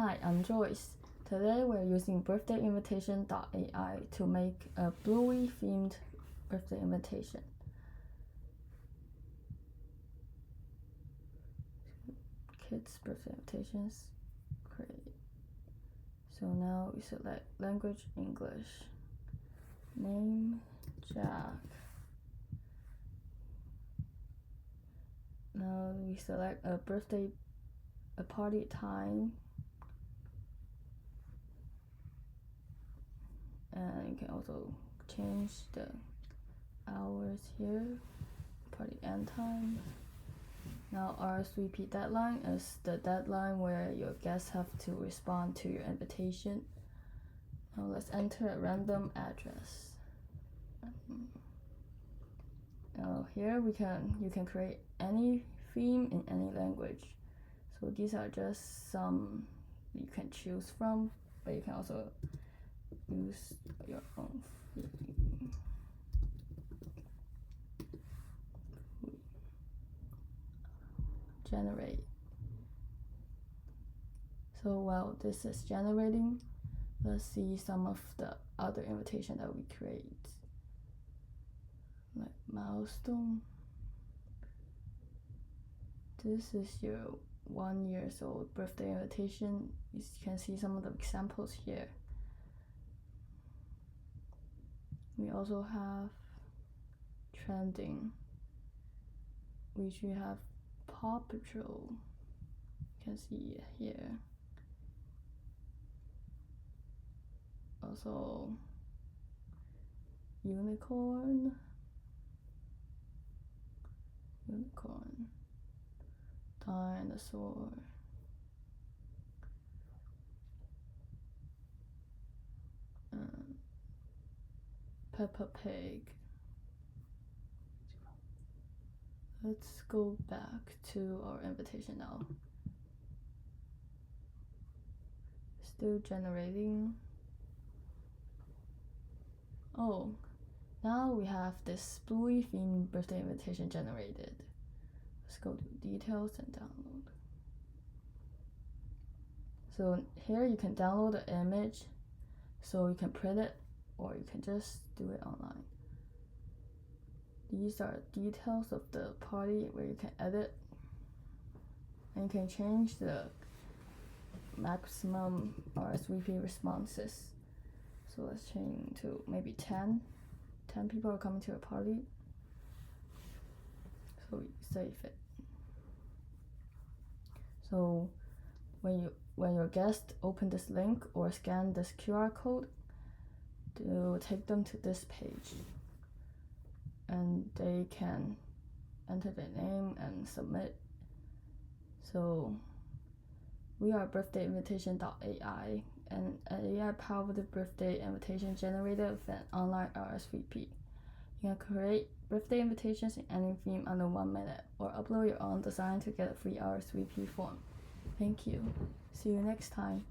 Hi, I'm Joyce. Today we're using BirthdayInvitation.ai to make a Bluey-themed birthday invitation. Kids' birthday invitations, create. So now we select language English, name Jack. Now we select a party time. And you can also change the hours here, party end time. Now RSVP deadline is the deadline where your guests have to respond to your invitation. Now let's enter a random address. Now here you can create any theme in any language. So these are just some you can choose from, but you can also use your own theme. Generate. So while this is generating, let's see some of the other invitation that we create. Like milestone. This is your 1 year old birthday invitation. You can see some of the examples here. We also have trending, which we have Paw Patrol. You can see it here. Also unicorn, dinosaur, Peppa Pig. Let's go back to our invitation now. Still generating. Oh, now we have this Bluey-themed birthday invitation generated. Let's go to details and download. So here you can download the image, so you can print it or you can just do it online. These are details of the party where you can edit, and you can change the maximum RSVP responses. So let's change to maybe 10. 10 people are coming to a party. So we save it. So when your guests open this link or scan this QR code, it will take them to this page. And they can enter their name and submit. So we are BirthdayInvitation.ai, an AI-powered birthday invitation generator with an online RSVP. You can create birthday invitations in any theme under 1 minute, or upload your own design to get a free RSVP form. Thank you. See you next time.